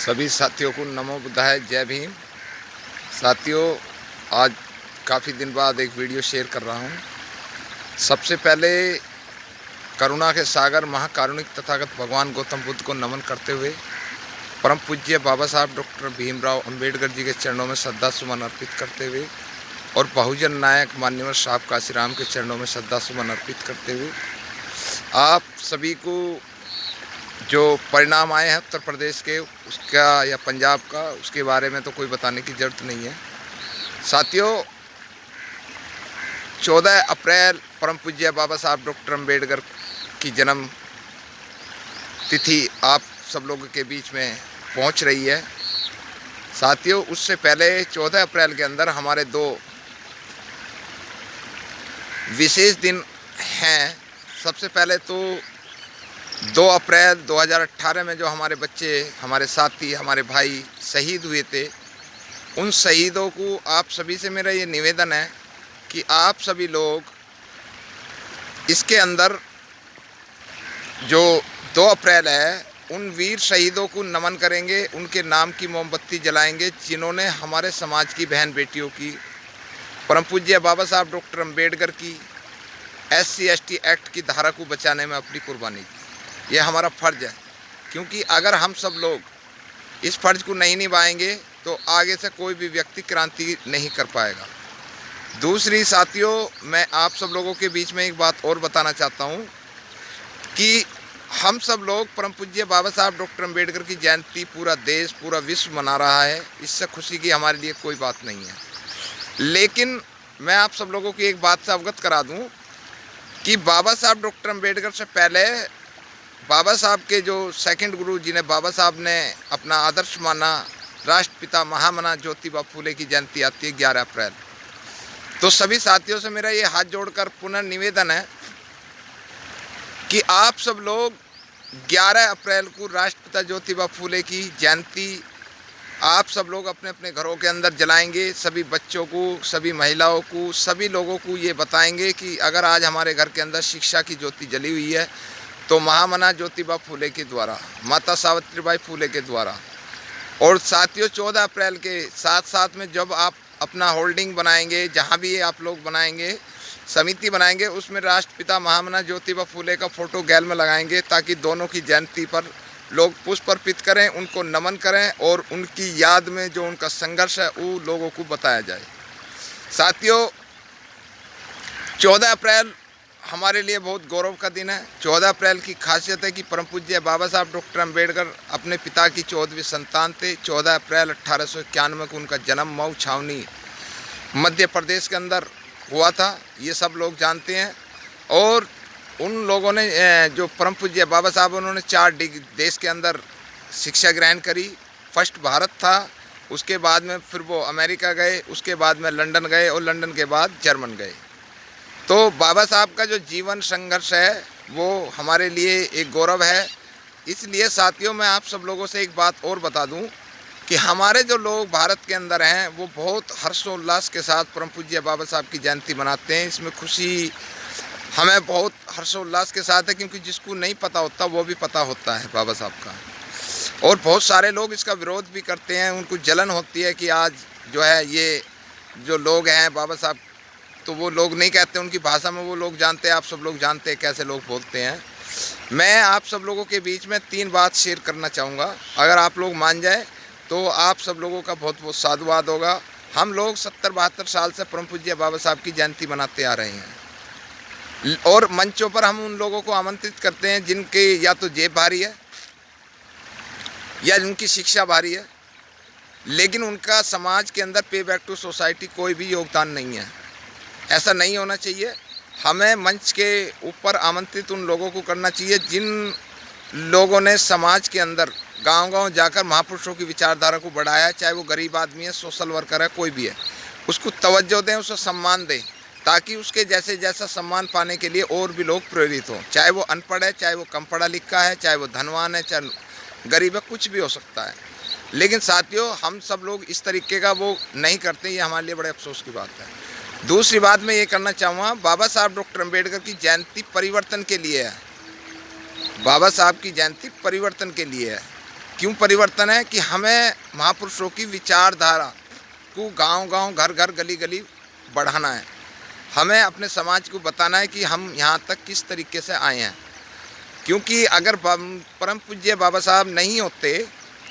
सभी साथियों को नमो बुद्धाय, जय भीम। साथियों, आज काफ़ी दिन बाद एक वीडियो शेयर कर रहा हूँ। सबसे पहले करुणा के सागर महाकारुणिक तथागत भगवान गौतम बुद्ध को नमन करते हुए परम पूज्य बाबा साहब डॉक्टर भीमराव अंबेडकर जी के चरणों में श्रद्धा सुमन अर्पित करते हुए और बहुजन नायक मान्यवर साहब काशीराम के चरणों में श्रद्धा सुमन अर्पित करते हुए आप सभी को जो परिणाम आए हैं उत्तर प्रदेश के उसका या पंजाब का, उसके बारे में तो कोई बताने की ज़रूरत नहीं है। साथियों, 14 अप्रैल परम पूज्य बाबा साहब डॉक्टर अंबेडकर की जन्म तिथि आप सब लोगों के बीच में पहुंच रही है। साथियों, उससे पहले 14 अप्रैल के अंदर हमारे दो विशेष दिन हैं। सबसे पहले तो 2 अप्रैल 2018 में जो हमारे बच्चे, हमारे साथी, हमारे भाई शहीद हुए थे, उन शहीदों को आप सभी से मेरा ये निवेदन है कि आप सभी लोग इसके अंदर जो 2 अप्रैल है उन वीर शहीदों को नमन करेंगे, उनके नाम की मोमबत्ती जलाएंगे जिन्होंने हमारे समाज की बहन बेटियों की, परम पूज्य बाबा साहब डॉक्टर अंबेडकर की SC ST एक्ट की धारा को बचाने में अपनी कुर्बानी की। यह हमारा फ़र्ज़ है, क्योंकि अगर हम सब लोग इस फ़र्ज़ को नहीं निभाएंगे तो आगे से कोई भी व्यक्ति क्रांति नहीं कर पाएगा। दूसरी साथियों, मैं आप सब लोगों के बीच में एक बात और बताना चाहता हूँ कि हम सब लोग परम पूज्य बाबा साहब डॉक्टर अंबेडकर की जयंती पूरा देश, पूरा विश्व मना रहा है। इससे खुशी की हमारे लिए कोई बात नहीं है, लेकिन मैं आप सब लोगों की एक बात से अवगत करा दूं कि बाबा साहब डॉक्टर अंबेडकर से पहले बाबा साहब के जो सेकंड गुरु, जिन्हें बाबा साहब ने अपना आदर्श माना, राष्ट्रपिता महामना ज्योतिबा फूले की जयंती आती है 11 अप्रैल। तो सभी साथियों से मेरा ये हाथ जोड़कर पुनः निवेदन है कि आप सब लोग 11 अप्रैल को राष्ट्रपिता ज्योतिबा फूले की जयंती आप सब लोग अपने अपने घरों के अंदर जलाएंगे। सभी बच्चों को, सभी महिलाओं को, सभी लोगों को ये बताएंगे कि अगर आज हमारे घर के अंदर शिक्षा की ज्योति जली हुई है तो महामना ज्योतिबा फूले के द्वारा, माता सावित्रीबाई फूले के द्वारा। और साथियों, 14 अप्रैल के साथ साथ में जब आप अपना होल्डिंग बनाएंगे, जहाँ भी आप लोग बनाएंगे, समिति बनाएंगे, उसमें राष्ट्रपिता महामना ज्योतिबा फूले का फ़ोटो गैल में लगाएंगे ताकि दोनों की जयंती पर लोग पुष्प अर्पित करें, उनको नमन करें और उनकी याद में जो उनका संघर्ष है वो लोगों को बताया जाए। साथियों, 14 अप्रैल हमारे लिए बहुत गौरव का दिन है। 14 अप्रैल की खासियत है कि परम पूज्य बाबा साहब डॉक्टर अंबेडकर अपने पिता की 14वीं संतान थे। 14 अप्रैल 1891 को उनका जन्म मऊ छावनी मध्य प्रदेश के अंदर हुआ था, ये सब लोग जानते हैं। और उन लोगों ने जो परम पूज्य बाबा साहब, उन्होंने 4 देश के अंदर शिक्षा ग्रहण करी। फर्स्ट भारत था, उसके बाद में फिर वो अमेरिका गए, उसके बाद में लंदन गए और लंदन के बाद जर्मन गए। तो बाबा साहब का जो जीवन संघर्ष है वो हमारे लिए एक गौरव है। इसलिए साथियों, मैं आप सब लोगों से एक बात और बता दूं कि हमारे जो लोग भारत के अंदर हैं वो बहुत हर्षोल्लास के साथ परम पूज्य बाबा साहब की जयंती मनाते हैं। इसमें खुशी हमें बहुत हर्षोल्लास के साथ है, क्योंकि जिसको नहीं पता होता वो भी पता होता है बाबा साहब का। और बहुत सारे लोग इसका विरोध भी करते हैं, उनको जलन होती है कि आज जो है ये जो लोग हैं बाबा साहब, तो वो लोग नहीं कहते, उनकी भाषा में वो लोग जानते हैं, आप सब लोग जानते हैं कैसे लोग बोलते हैं। मैं आप सब लोगों के बीच में 3 बात शेयर करना चाहूँगा। अगर आप लोग मान जाए तो आप सब लोगों का बहुत बहुत साधुवाद होगा। हम लोग 70-72 साल से परम पूज्य बाबा साहब की जयंती मनाते आ रहे हैं और मंचों पर हम उन लोगों को आमंत्रित करते हैं जिनके या तो जेब भारी है या जिनकी शिक्षा भारी है, लेकिन उनका समाज के अंदर पे बैक टू सोसाइटी कोई भी योगदान नहीं है। ऐसा नहीं होना चाहिए। हमें मंच के ऊपर आमंत्रित उन लोगों को करना चाहिए जिन लोगों ने समाज के अंदर गांव-गांव जाकर महापुरुषों की विचारधारा को बढ़ाया, चाहे वो गरीब आदमी है, सोशल वर्कर है, कोई भी है, उसको तवज्जो दें, उसे सम्मान दें, ताकि उसके जैसे जैसा सम्मान पाने के लिए और भी लोग प्रेरित हों। चाहे वो अनपढ़ है, चाहे वो कम पढ़ा लिखा है, चाहे वो धनवान है, चाहे गरीब है, कुछ भी हो सकता है। लेकिन साथियों, हम सब लोग इस तरीके का वो नहीं करते, ये हमारे लिए बड़े अफसोस की बात है। दूसरी बात मैं ये करना चाहूँगा, बाबा साहब डॉक्टर अंबेडकर की जयंती परिवर्तन के लिए है। बाबा साहब की जयंती परिवर्तन के लिए है। क्यों परिवर्तन है कि हमें महापुरुषों की विचारधारा को गांव-गांव, घर-घर, गली-गली बढ़ाना है। हमें अपने समाज को बताना है कि हम यहाँ तक किस तरीके से आए हैं। क्योंकि अगर परम पूज्य बाबा साहब नहीं होते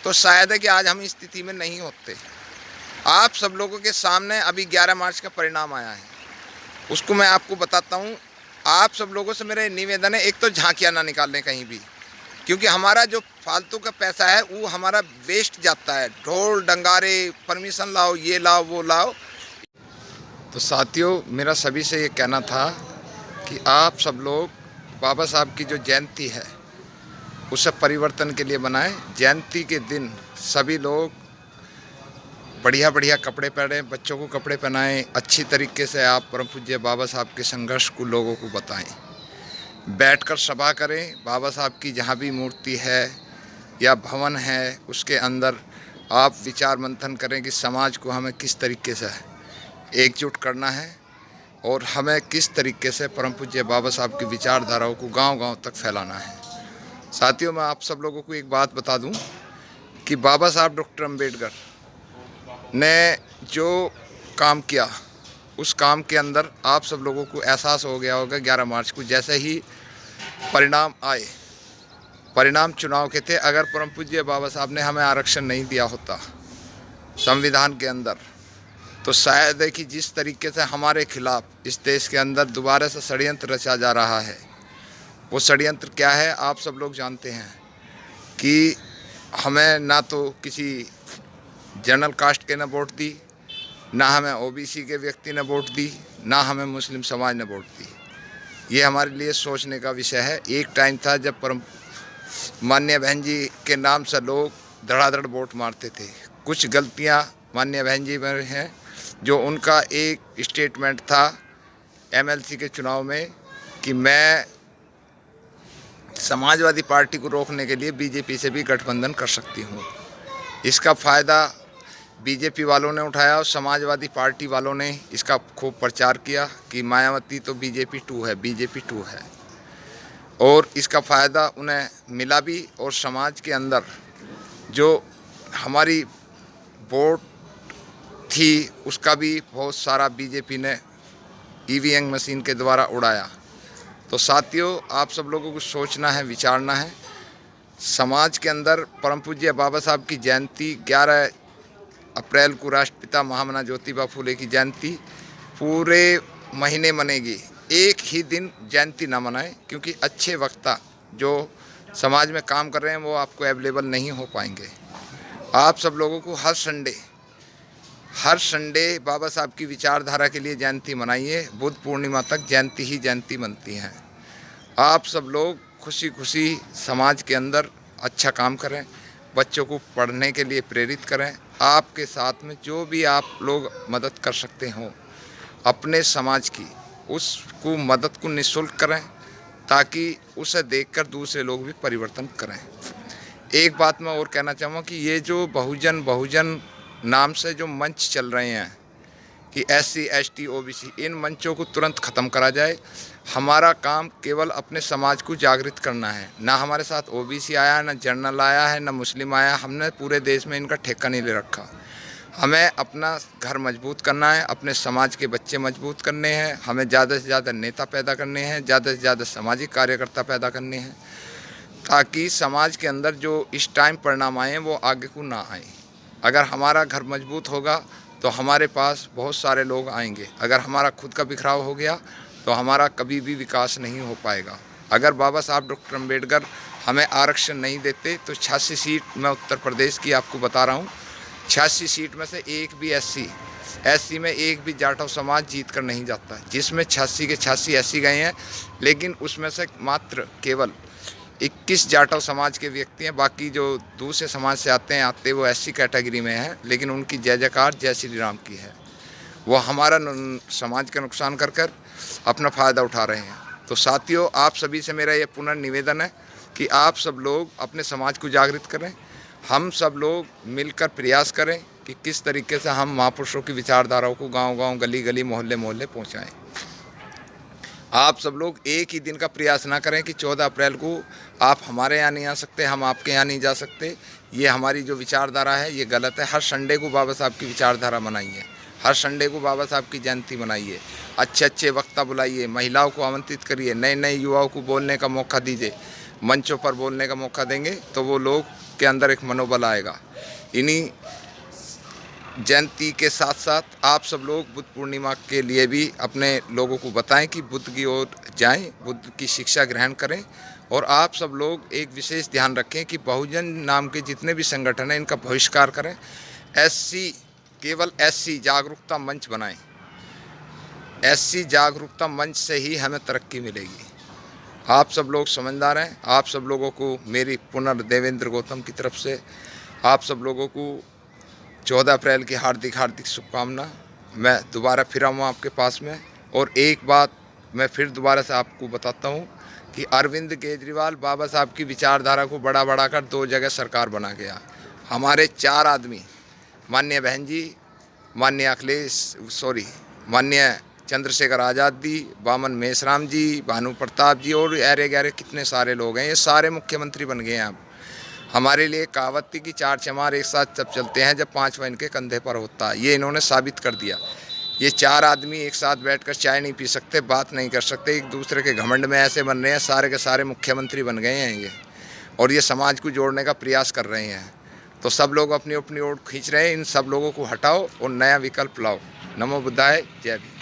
तो शायद है कि आज हम इस स्थिति में नहीं होते। आप सब लोगों के सामने अभी 11 मार्च का परिणाम आया है, उसको मैं आपको बताता हूँ। आप सब लोगों से मेरा निवेदन है, एक तो झांकियाँ ना निकालें कहीं भी, क्योंकि हमारा जो फालतू का पैसा है वो हमारा वेस्ट जाता है। ढोल डंगारे, परमिशन लाओ, ये लाओ, वो लाओ। तो साथियों, मेरा सभी से ये कहना था कि आप सब लोग बाबा साहब की जो जयंती है उसे परिवर्तन के लिए बनाएं। जयंती के दिन सभी लोग बढ़िया बढ़िया कपड़े पहनें, बच्चों को कपड़े पहनाएं, अच्छी तरीके से आप परम पूज्य बाबा साहब के संघर्ष को लोगों को बताएं। बैठकर सभा करें, बाबा साहब की जहाँ भी मूर्ति है या भवन है उसके अंदर आप विचार मंथन करें कि समाज को हमें किस तरीके से एकजुट करना है और हमें किस तरीके से परम पूज्य बाबा साहब की विचारधाराओं को गांव-गांव तक फैलाना है। साथियों, मैं आप सब लोगों को एक बात बता दूं कि बाबा साहब डॉक्टर अम्बेडकर ने जो काम किया उस काम के अंदर आप सब लोगों को एहसास हो गया होगा 11 मार्च को जैसे ही परिणाम आए। परिणाम चुनाव के थे। अगर परम पूज्य बाबा साहब ने हमें आरक्षण नहीं दिया होता संविधान के अंदर तो शायद है कि जिस तरीके से हमारे खिलाफ इस देश के अंदर दोबारा से षड्यंत्र रचा जा रहा है, वो षड्यंत्र क्या है आप सब लोग जानते हैं कि हमें ना तो किसी जनरल कास्ट के ने वोट दी, ना हमें ओबीसी के व्यक्ति ने वोट दी, ना हमें मुस्लिम समाज ने वोट दी। ये हमारे लिए सोचने का विषय है। एक टाइम था जब परम माननीय बहन जी के नाम से लोग धड़ाधड़ वोट मारते थे। कुछ गलतियां माननीय बहन जी में हैं, जो उनका एक स्टेटमेंट था एमएलसी के चुनाव में कि मैं समाजवादी पार्टी को रोकने के लिए बीजेपी से भी गठबंधन कर सकती हूँ। इसका फ़ायदा बीजेपी वालों ने उठाया और समाजवादी पार्टी वालों ने इसका खूब प्रचार किया कि मायावती तो बीजेपी 2 है, बीजेपी 2 है, और इसका फ़ायदा उन्हें मिला भी। और समाज के अंदर जो हमारी वोट थी उसका भी बहुत सारा बीजेपी ने ईवीएम मशीन के द्वारा उड़ाया। तो साथियों, आप सब लोगों को सोचना है, विचारना है। समाज के अंदर परम पूज्य बाबा साहब की जयंती 11 अप्रैल को राष्ट्रपिता महामना ज्योतिबा फूले की जयंती पूरे महीने मनेगी। एक ही दिन जयंती ना मनाएं, क्योंकि अच्छे वक्ता जो समाज में काम कर रहे हैं वो आपको अवेलेबल नहीं हो पाएंगे। आप सब लोगों को हर संडे बाबा साहब की विचारधारा के लिए जयंती मनाइए। बुद्ध पूर्णिमा तक जयंती ही जयंती बनती हैं। आप सब लोग खुशी खुशी समाज के अंदर अच्छा काम करें, बच्चों को पढ़ने के लिए प्रेरित करें। आपके साथ में जो भी आप लोग मदद कर सकते हो अपने समाज की, उसको मदद को निःशुल्क करें ताकि उसे देखकर दूसरे लोग भी परिवर्तन करें। एक बात मैं और कहना चाहूँगा कि ये जो बहुजन नाम से जो मंच चल रहे हैं कि SC ST OBC, इन मंचों को तुरंत ख़त्म करा जाए। हमारा काम केवल अपने समाज को जागृत करना है। ना हमारे साथ OBC आया, ना जनरल आया है, ना मुस्लिम आया। हमने पूरे देश में इनका ठेका नहीं ले रखा। हमें अपना घर मजबूत करना है, अपने समाज के बच्चे मजबूत करने हैं, हमें ज़्यादा से ज़्यादा नेता पैदा करने हैं, ज़्यादा से ज़्यादा सामाजिक कार्यकर्ता पैदा करने हैं, ताकि समाज के अंदर जो इस टाइम परिणाम आए वो आगे को ना आए। अगर हमारा घर मजबूत होगा तो हमारे पास बहुत सारे लोग आएंगे। अगर हमारा खुद का बिखराव हो गया तो हमारा कभी भी विकास नहीं हो पाएगा। अगर बाबा साहब डॉक्टर अम्बेडकर हमें आरक्षण नहीं देते तो 86 सीट मैं उत्तर प्रदेश की आपको बता रहा हूँ, 86 सीट में से एक भी SC में एक भी जाटव समाज जीत कर नहीं जाता। जिसमें 86 के 86 SC गए हैं, लेकिन उसमें से मात्र केवल 21 जाटव समाज के व्यक्ति हैं। बाकी जो दूसरे समाज से आते वो SC कैटेगरी में हैं, लेकिन उनकी जय जयकार जय श्री राम की है। वो हमारा समाज का नुकसान कर अपना फ़ायदा उठा रहे हैं। तो साथियों, आप सभी से मेरा ये पुनर्निवेदन है कि आप सब लोग अपने समाज को जागृत करें। हम सब लोग मिलकर प्रयास करें कि किस तरीके से हम महापुरुषों की विचारधाराओं को गांव-गांव, गली-गली, मोहल्ले-मोहल्ले पहुंचाएं। आप सब लोग एक ही दिन का प्रयास ना करें कि 14 अप्रैल को आप हमारे यहाँ नहीं आ सकते, हम आपके यहाँ नहीं जा सकते। ये हमारी जो विचारधारा है ये गलत है। हर संडे को बाबा साहब की विचारधारा मनाइए, हर संडे को बाबा साहब की जयंती मनाइए, अच्छे अच्छे वक्ता बुलाइए, महिलाओं को आमंत्रित करिए, नए नए युवाओं को बोलने का मौका दीजिए। मंचों पर बोलने का मौका देंगे तो वो लोग के अंदर एक मनोबल आएगा। इन्हीं जयंती के साथ साथ आप सब लोग बुद्ध पूर्णिमा के लिए भी अपने लोगों को बताएं कि बुद्ध की ओर जाएं, बुद्ध की शिक्षा ग्रहण करें। और आप सब लोग एक विशेष ध्यान रखें कि बहुजन नाम के जितने भी संगठन हैं इनका बहिष्कार करें। एससी, केवल एससी जागरूकता मंच बनाएं। एससी जागरूकता मंच से ही हमें तरक्की मिलेगी। आप सब लोग समझदार हैं। आप सब लोगों को मेरी देवेंद्र गौतम की तरफ से आप सब लोगों को 14 अप्रैल की हार्दिक हार्दिक शुभकामना। मैं दोबारा फिर आऊँ आपके पास में। और एक बात मैं फिर दोबारा से आपको बताता हूँ कि अरविंद केजरीवाल बाबा साहब की विचारधारा को बढ़ा कर 2 जगह सरकार बना गया। हमारे 4 आदमी, माननीय बहन जी, माननीय चंद्रशेखर आज़ाद जी, बामन मेश्राम जी, भानु प्रताप जी और ऐरे गहरे कितने सारे लोग हैं, ये सारे मुख्यमंत्री बन गए हैं। अब हमारे लिए कहावत थी कि 4 चमार एक साथ तब चलते हैं जब 5वां इनके कंधे पर होता है। ये इन्होंने साबित कर दिया। ये 4 आदमी एक साथ बैठकर चाय नहीं पी सकते, बात नहीं कर सकते, एक दूसरे के घमंड में ऐसे बन रहे हैं, सारे के सारे मुख्यमंत्री बन गए हैं ये। और ये समाज को जोड़ने का प्रयास कर रहे हैं। तो सब लोग अपनी अपनी ओर खींच रहे हैं। इन सब लोगों को हटाओ और नया विकल्प लाओ। नमो बुद्धाय, जय भीम।